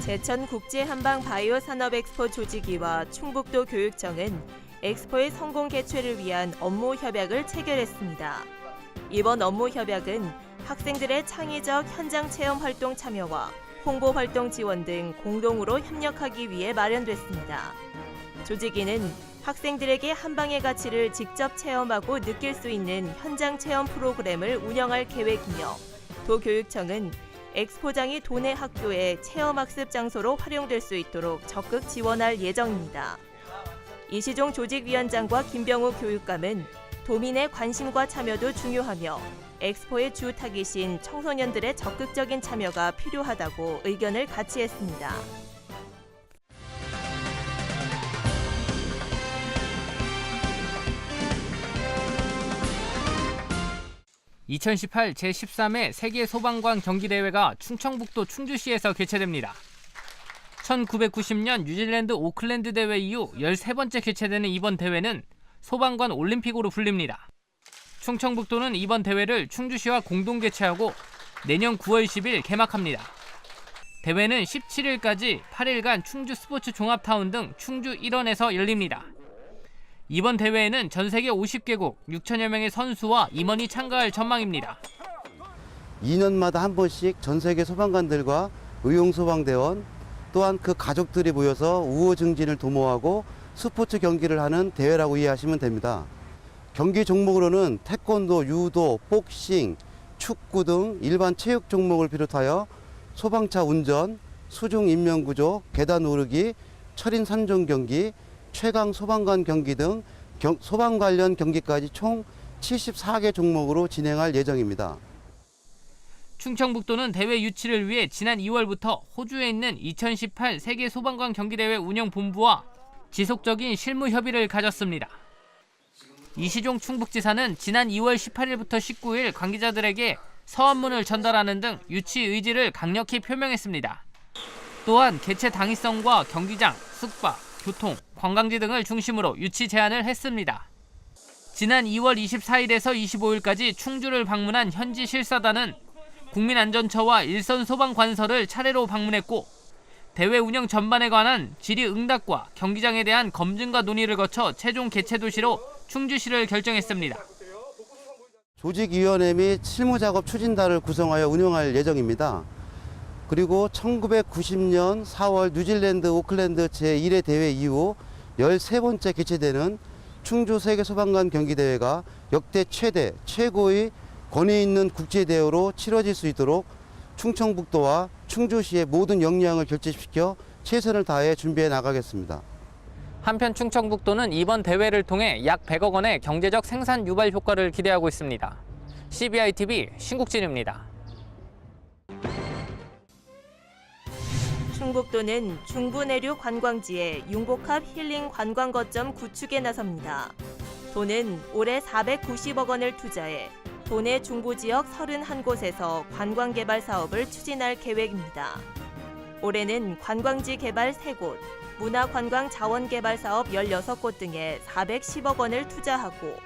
제천국제한방바이오산업엑스포 조직위와 충북도 교육청은 엑스포의 성공 개최를 위한 업무 협약을 체결했습니다. 이번 업무 협약은 학생들의 창의적 현장 체험 활동 참여와 홍보 활동 지원 등 공동으로 협력하기 위해 마련됐습니다. 조직위는 학생들에게 한방의 가치를 직접 체험하고 느낄 수 있는 현장 체험 프로그램을 운영할 계획이며 도교육청은 엑스포장이 도내 학교의 체험학습 장소로 활용될 수 있도록 적극 지원할 예정입니다. 이시종 조직위원장과 김병우 교육감은 도민의 관심과 참여도 중요하며 엑스포의 주 타깃인 청소년들의 적극적인 참여가 필요하다고 의견을 같이했습니다. 2018 제13회 세계소방관 경기대회가 충청북도 충주시에서 개최됩니다. 1990년 뉴질랜드 오클랜드 대회 이후 13번째 개최되는 이번 대회는 소방관 올림픽으로 불립니다. 충청북도는 이번 대회를 충주시와 공동 개최하고 내년 9월 10일 개막합니다. 대회는 17일까지 8일간 충주 스포츠 종합타운 등 충주 일원에서 열립니다. 이번 대회에는 전 세계 50개국 6천여 명의 선수와 임원이 참가할 전망입니다. 2년마다 한 번씩 전 세계 소방관들과 의용소방대원 또한 그 가족들이 모여서 우호 증진을 도모하고 스포츠 경기를 하는 대회라고 이해하시면 됩니다. 경기 종목으로는 태권도, 유도, 복싱, 축구 등 일반 체육 종목을 비롯하여 소방차 운전, 수중 인명구조, 계단 오르기, 철인 3종 경기, 최강 소방관 경기 등 소방 관련 경기까지 총 74개 종목으로 진행할 예정입니다. 충청북도는 대회 유치를 위해 지난 2월부터 호주에 있는 2018 세계 소방관 경기대회 운영본부와 지속적인 실무 협의를 가졌습니다. 이시종 충북지사는 지난 2월 18일부터 19일 관계자들에게 서한문을 전달하는 등 유치 의지를 강력히 표명했습니다. 또한 개최 당위성과 경기장, 숙박, 교통, 관광지 등을 중심으로 유치 제안을 했습니다. 지난 2월 24일에서 25일까지 충주를 방문한 현지 실사단은 국민안전처와 일선소방관서를 차례로 방문했고 대회 운영 전반에 관한 질의응답과 경기장에 대한 검증과 논의를 거쳐 최종 개최 도시로 충주시를 결정했습니다. 조직위원회 및 실무작업 추진단을 구성하여 운영할 예정입니다. 그리고 1990년 4월 뉴질랜드 오클랜드 제1회 대회 이후 13번째 개최되는 충주 세계소방관 경기대회가 역대 최대, 최고의 권위 있는 국제대회로 치러질 수 있도록 충청북도와 충주시의 모든 역량을 결집시켜 최선을 다해 준비해 나가겠습니다. 한편 충청북도는 이번 대회를 통해 약 100억 원의 경제적 생산 유발 효과를 기대하고 있습니다. CBI-TV 신국진입니다. 충북도는 중부 내륙 관광지에 융복합 힐링 관광 거점 구축에 나섭니다. 도는 올해 490억 원을 투자해 도내 중부 지역 31곳에서 관광 개발 사업을 추진할 계획입니다. 올해는 관광지 개발 3곳, 문화관광 자원 개발 사업 16곳 등에 410억 원을 투자하고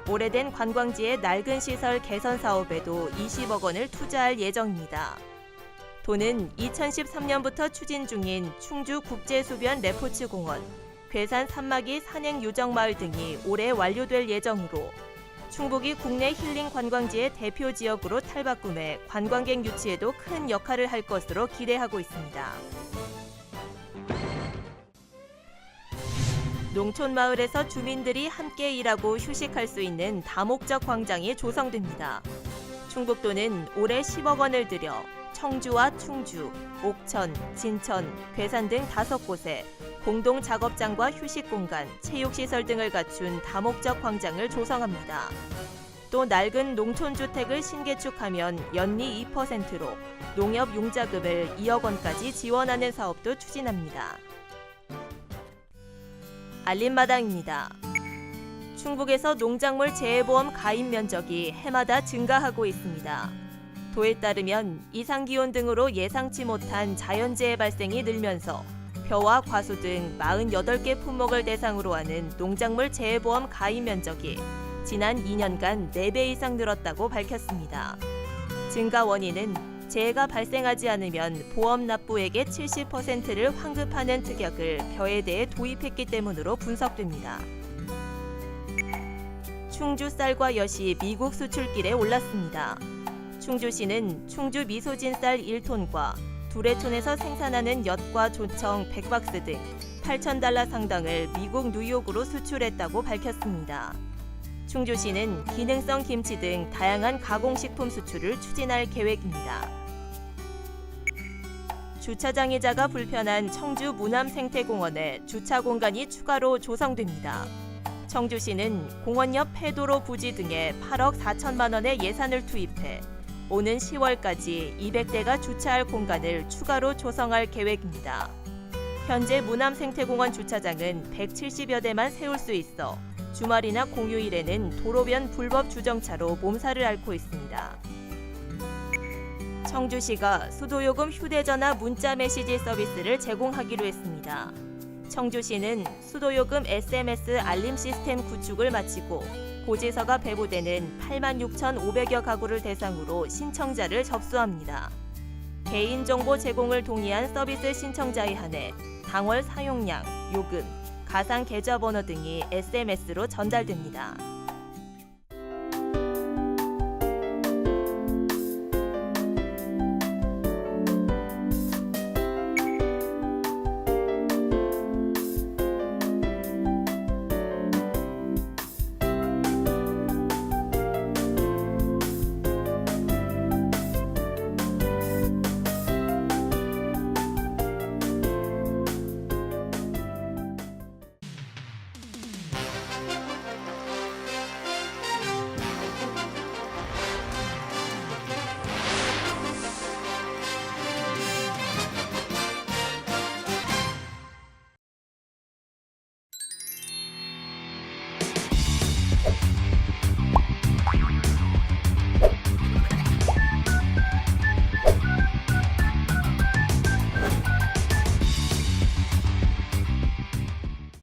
오래된 관광지의 낡은 시설 개선 사업에도 20억 원을 투자할 예정입니다. 도는 2013년부터 추진 중인 충주 국제수변 레포츠 공원, 괴산 산막이 산행 요정마을 등이 올해 완료될 예정으로 충북이 국내 힐링 관광지의 대표 지역으로 탈바꿈해 관광객 유치에도 큰 역할을 할 것으로 기대하고 있습니다. 농촌 마을에서 주민들이 함께 일하고 휴식할 수 있는 다목적 광장이 조성됩니다. 충북도는 올해 10억 원을 들여 청주와 충주, 옥천, 진천, 괴산 등 5곳에 공동 작업장과 휴식 공간, 체육시설 등을 갖춘 다목적 광장을 조성합니다. 또 낡은 농촌주택을 신개축하면 연리 2%로 농협 융자금을 2억 원까지 지원하는 사업도 추진합니다. 알림마당입니다. 충북에서 농작물 재해보험 가입 면적이 해마다 증가하고 있습니다. 도에 따르면 이상기온 등으로 예상치 못한 자연재해 발생이 늘면서 벼와 과수 등 48개 품목을 대상으로 하는 농작물 재해보험 가입 면적이 지난 2년간 4배 이상 늘었다고 밝혔습니다. 증가 원인은 재해가 발생하지 않으면 보험 납부액의 70%를 환급하는 특약을 벼에 대해 도입했기 때문으로 분석됩니다. 충주 쌀과 엿이 미국 수출길에 올랐습니다. 충주시는 충주 미소진 쌀 1톤과 두레촌에서 생산하는 엿과 조청 100박스 등 8,000달러 상당을 미국 뉴욕으로 수출했다고 밝혔습니다. 충주시는 기능성 김치 등 다양한 가공식품 수출을 추진할 계획입니다. 주차장이자가 불편한 청주 무남생태공원에 주차 공간이 추가로 조성됩니다. 청주시는 공원 옆 폐도로 부지 등에 8억 4천만 원의 예산을 투입해 오는 10월까지 200대가 주차할 공간을 추가로 조성할 계획입니다. 현재 무남생태공원 주차장은 170여 대만 세울 수 있어 주말이나 공휴일에는 도로변 불법 주정차로 몸살을 앓고 있습니다. 청주시가 수도요금 휴대전화 문자 메시지 서비스를 제공하기로 했습니다. 청주시는 수도요금 SMS 알림 시스템 구축을 마치고 고지서가 배부되는 86,500여 가구를 대상으로 신청자를 접수합니다. 개인정보 제공을 동의한 서비스 신청자에 한해 당월 사용량, 요금, 가상 계좌번호 등이 SMS로 전달됩니다.